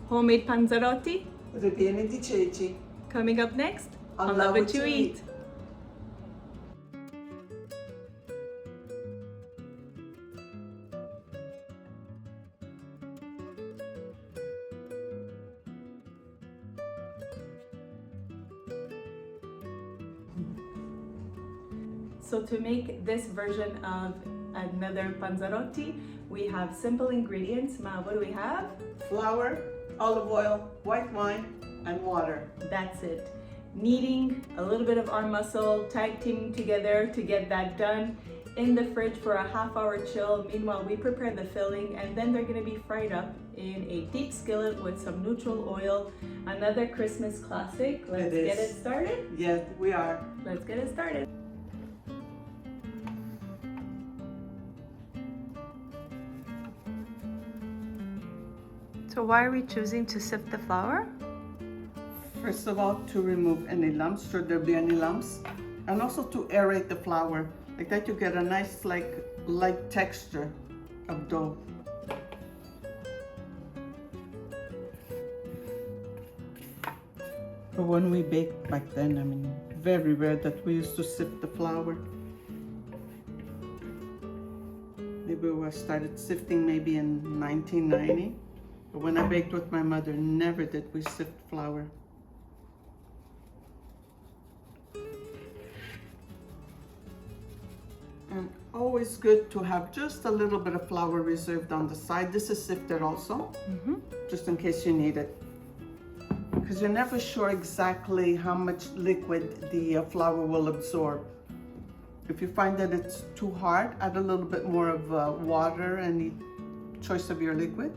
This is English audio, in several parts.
Homemade panzarotti. Ripieni di ceci. Coming up next on Love What You Eat. So to make this version of another panzarotti, we have simple ingredients. Ma, what do we have? Flour, olive oil, white wine, and water. That's it. Kneading a little bit of arm muscle, tag teaming together to get that done. In the fridge for a half-hour chill. Meanwhile, we prepare the filling, and then they're gonna be fried up in a deep skillet with some neutral oil. Another Christmas classic. Let's get it started. Yes, we are. Let's get it started. So why are we choosing to sift the flour? First of all, to remove any lumps, should there be any lumps, and also to aerate the flour. Like that you get a nice light texture of dough. But when we baked back then, I mean, very rare that we used to sift the flour. Maybe we started sifting maybe in 1990. But when I baked with my mother, never did we sift flour. And always good to have just a little bit of flour reserved on the side. This is sifted also, just in case you need it. Because you're never sure exactly how much liquid the flour will absorb. If you find that it's too hard, add a little bit more of water, any choice of your liquid.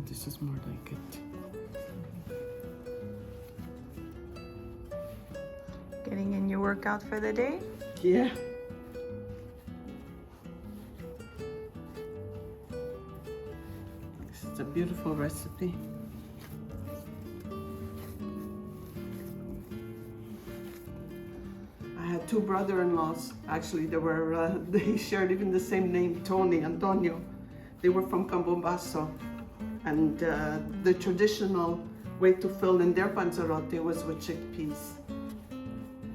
This is more like it. Getting in your workout for the day? Yeah. This is a beautiful recipe. I had two brother-in-laws. Actually, they shared even the same name, Antonio. They were from Cambobasso. And the traditional way to fill in their panzarotti was with chickpeas.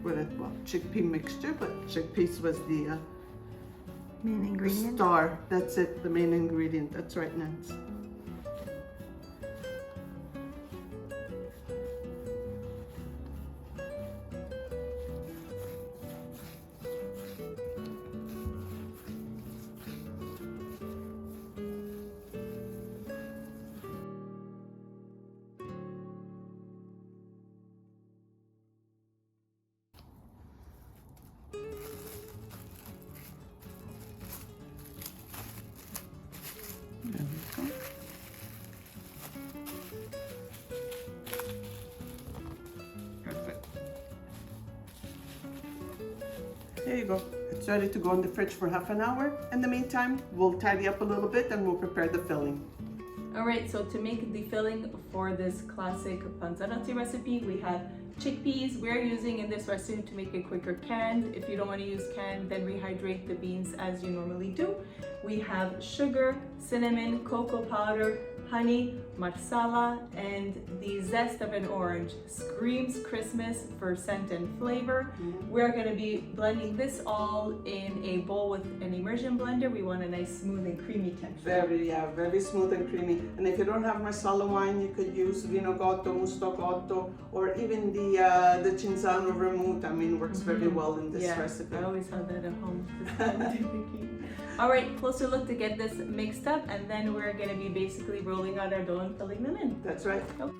With a chickpea mixture, but chickpeas was the main ingredient. Star. That's it, the main ingredient. That's right, Nance. There we go. There you go. It's ready to go in the fridge for half an hour. In the meantime, we'll tidy up a little bit and we'll prepare the filling. All right, so to make the filling for this classic Panzarotti recipe, we have chickpeas. We're using in this recipe to make it quicker canned. If you don't want to use canned, then rehydrate the beans as you normally do. We have sugar, cinnamon, cocoa powder, honey, marsala, and the zest of an orange. Screams Christmas for scent and flavor. We're going to be blending this all in a bowl with an immersion blender. We want a nice smooth and creamy texture. Very smooth and creamy. And if you don't have marsala wine, you could use vino cotto, musto cotto, or even the Cinzano vermouth. I mean, works very well in this recipe. I always have that at home. All right, closer look to get this mixed up, and then we're gonna be basically rolling out our dough and filling them in. That's right. Okay.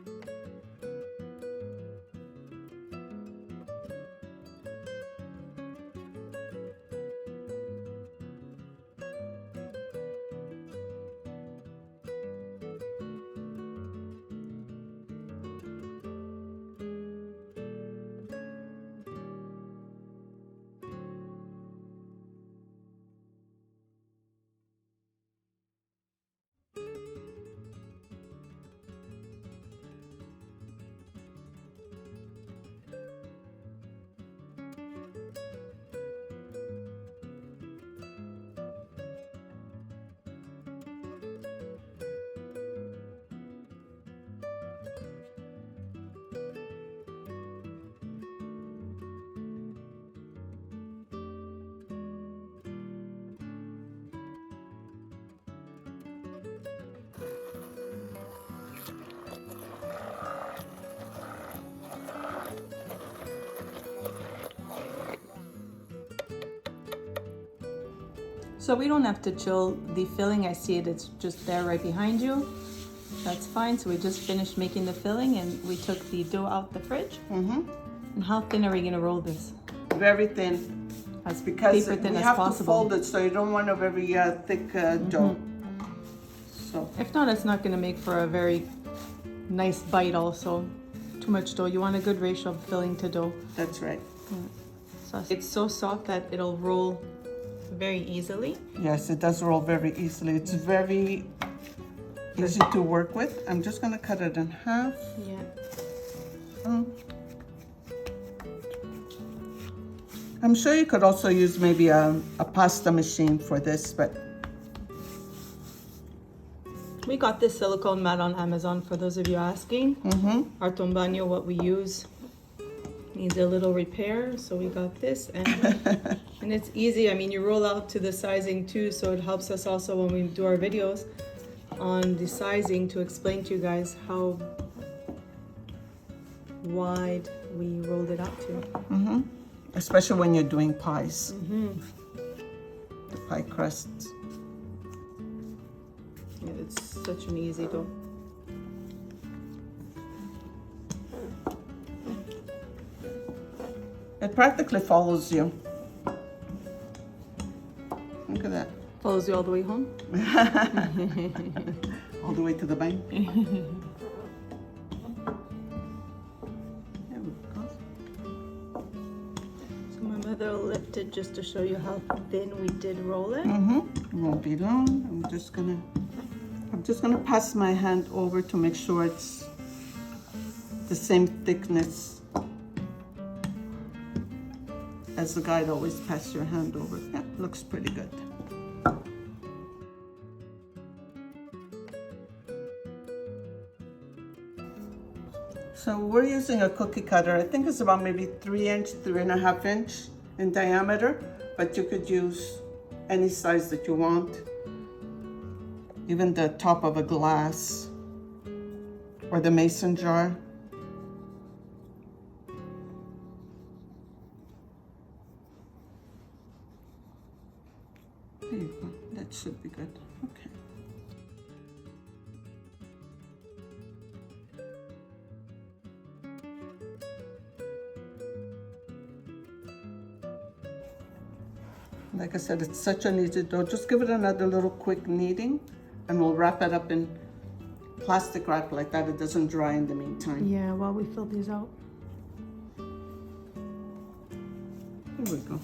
So we don't have to chill the filling. I see it's just there right behind you. That's fine. So we just finished making the filling and we took the dough out the fridge. And how thin are we gonna roll this? Very thin. As because paper thin we as have possible. to fold it, so you don't want a very thick dough. So if not, it's not gonna make for a very nice bite also. Too much dough. You want a good ratio of filling to dough. that's right. So it's so soft that it'll roll very easily. Yes, it does roll very easily. It's very easy to work with. I'm just gonna cut it in half. Yeah. I'm sure you could also use maybe a pasta machine for this, but We got this silicone mat on Amazon for those of you asking. Our tombano, what we use, needs a little repair, so we got this, and it's easy. I mean, you roll out to the sizing too, so it helps us also when we do our videos on the sizing to explain to you guys how wide we rolled it out to. especially when you're doing pies, the pie crusts. Yeah, it's such an easy dough. It practically follows you. Look at that. Follows you all the way home. All the way to the bank. There we go. So my mother will lift it just to show you how thin we did roll it. It won't be long. I'm just gonna pass my hand over to make sure it's the same thickness as the guide. Always pass your hand over. Yeah, looks pretty good. So we're using a cookie cutter. I think it's about maybe 3 inch, 3.5 inch in diameter, but you could use any size that you want. Even the top of a glass or the mason jar. There you go. That should be good. Okay. Like I said, it's such an easy dough. Just give it another little quick kneading and we'll wrap it up in plastic wrap like that. It doesn't dry in the meantime. Yeah, while we fill these out. Here we go.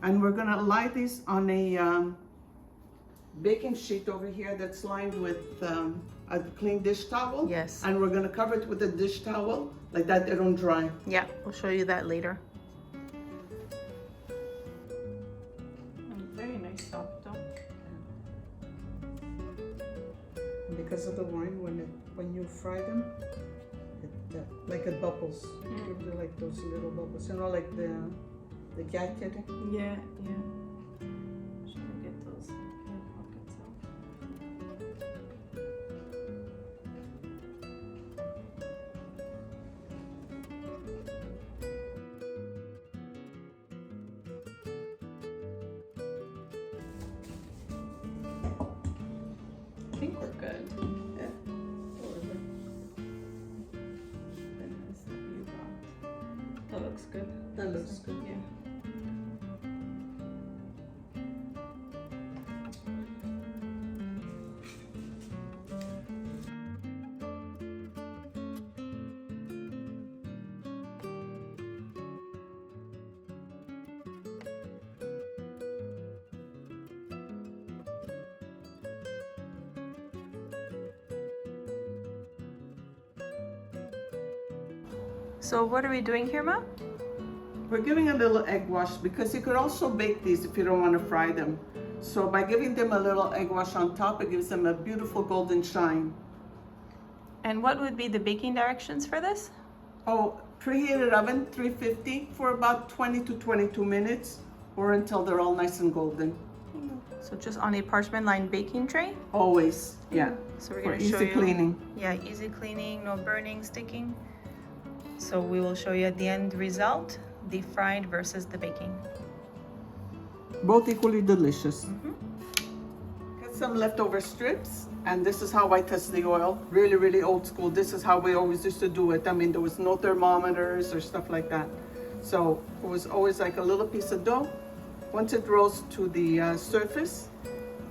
And we're gonna lie these on a baking sheet over here that's lined with a clean dish towel. Yes. And we're gonna cover it with a dish towel, like that they don't dry. Yeah, we'll show you that later. Very nice soft dough. Because of the wine, when you fry them, like it bubbles. It gives you like those little bubbles, you know, like the ghiacchiere. Yeah, yeah. Should we get those air pockets out? I think we're good. Yeah. Goodness, that you got. That looks good. That looks good. Yeah. So what are we doing here, Ma? We're giving a little egg wash because you could also bake these if you don't want to fry them. So by giving them a little egg wash on top, it gives them a beautiful golden shine. And what would be the baking directions for this? Oh, preheated oven, 350 for about 20 to 22 minutes or until they're all nice and golden. So just on a parchment lined baking tray? Always, yeah. So we're For going to show easy you. cleaning. Yeah, easy cleaning, no burning, sticking. So we will show you at the end result, the fried versus the baking. Both equally delicious. Get some leftover strips, and this is how I test the oil. Really, really old school. This is how we always used to do it. I mean, there was no thermometers or stuff like that. So it was always like a little piece of dough. Once it rose to the surface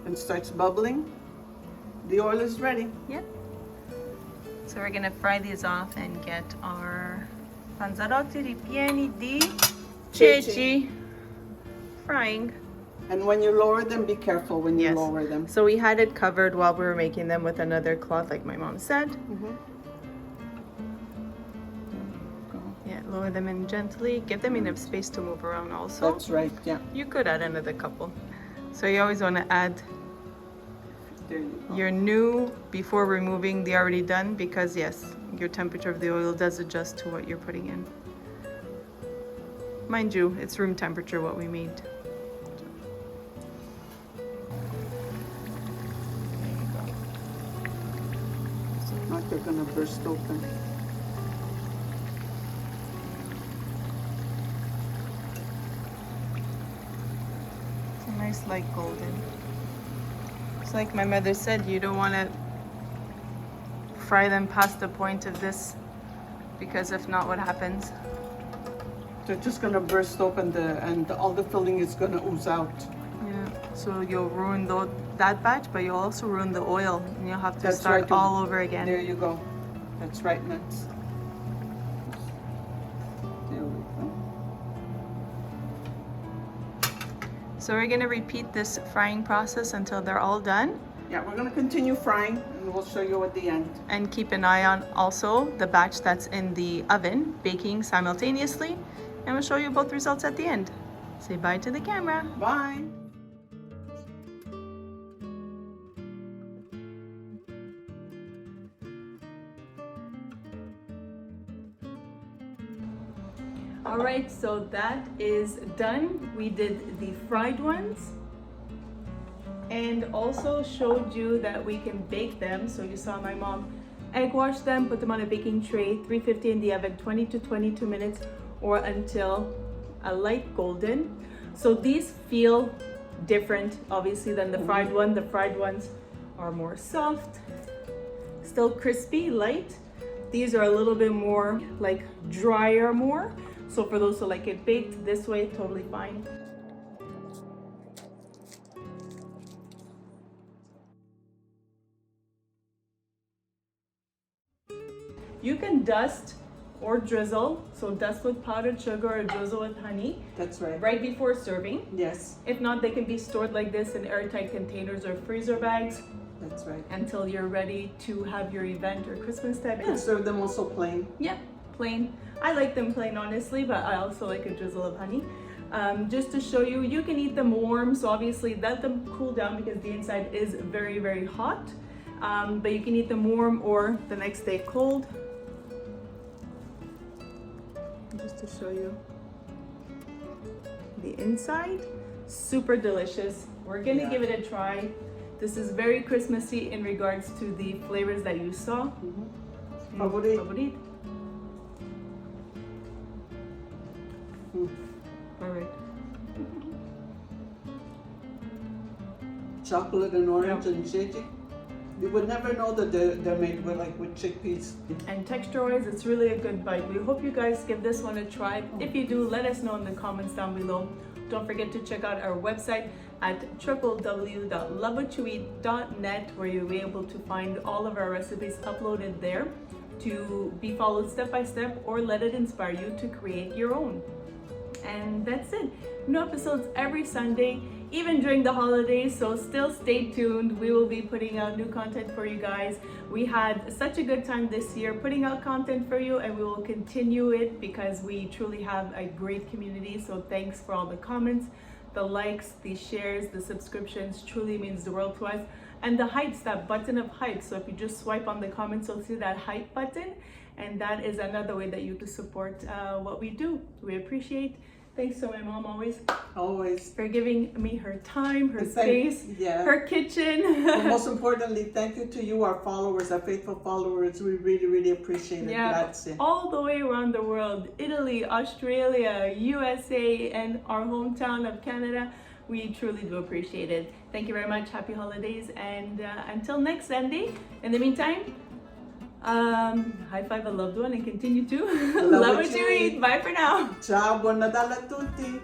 and starts bubbling, the oil is ready. Yeah. So we're gonna fry these off and get our panzarotti ripieni di Ceci frying. And when you lower them, be careful when you Yes. lower them. So we had it covered while we were making them with another cloth, like my mom said. Yeah, lower them in gently. Give them enough space to move around also. That's right, yeah. You could add another couple. So you always want to add There you go. your new before removing the already done, because yes, your temperature of the oil does adjust to what you're putting in. Mind you, it's room temperature what we made. Not they're gonna burst open. It's a nice light golden. It's like my mother said, you don't want to fry them past the point of this, because if not, what happens? They're just gonna burst open and all the filling is gonna ooze out. Yeah. So you'll ruin that batch, but you'll also ruin the oil, and you'll have to That's start right. all over again. There you go. That's right, nuts. There we go. So we're gonna repeat this frying process until they're all done, Yeah, we're gonna continue frying and we'll show you at the end. and keep an eye on also the batch that's in the oven baking simultaneously, and we'll show you both results at the end. Say bye to the camera. Bye. All right, so that is done. We did the fried ones and also showed you that we can bake them. So you saw my mom egg wash them, put them on a baking tray, 350 in the oven, 20 to 22 minutes or until a light golden. So these feel different obviously than the fried one. The fried ones are more soft, still crispy, light. These are a little bit more like drier more. So for those who like it baked this way, totally fine. You can dust or drizzle. So dust with powdered sugar or drizzle with honey That's right. right before serving. Yes, If not, they can be stored like this in airtight containers or freezer bags that's right. until you're ready to have your event or Christmas time. And serve them also plain. Yeah, plain. I like them plain, honestly, but I also like a drizzle of honey. Just to show you, you can eat them warm, so obviously let them cool down because the inside is very, very hot. But you can eat them warm or the next day cold. Just to show you the inside, super delicious. We're gonna give it a try. This is very Christmassy in regards to the flavors that you saw. Favorite. Favorite. All right. Chocolate and orange and Ceci. You would never know that they're made with chickpeas. And texture-wise, it's really a good bite. We hope you guys give this one a try. If you do, let us know in the comments down below. Don't forget to check out our website at www.lovewhatyoeat.net, where you'll be able to find all of our recipes uploaded there to be followed step by step, or let it inspire you to create your own. And that's it. New episodes every Sunday, even during the holidays, so still stay tuned. We will be putting out new content for you guys. We had such a good time this year putting out content for you, and we will continue it because we truly have a great community. So thanks for all the comments, the likes, the shares, the subscriptions. Truly means the world to us. And the hypes, that button of hype. So if you just swipe on the comments, you'll see that hype button, and that is another way that you can support what we do. We appreciate. Thanks to my mom always for giving me her time, her space, her kitchen. But most importantly, thank you to you, our followers, our faithful followers. We really, really appreciate it. Yeah, Grazie. all the way around the world, Italy, Australia, USA, and our hometown of Canada. We truly do appreciate it. Thank you very much. Happy holidays, and until next Sunday. In the meantime, high five a loved one and continue to love what you eat. Bye for now. Ciao, buon Natale a tutti.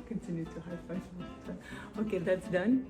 Continue to high five. Okay, that's done.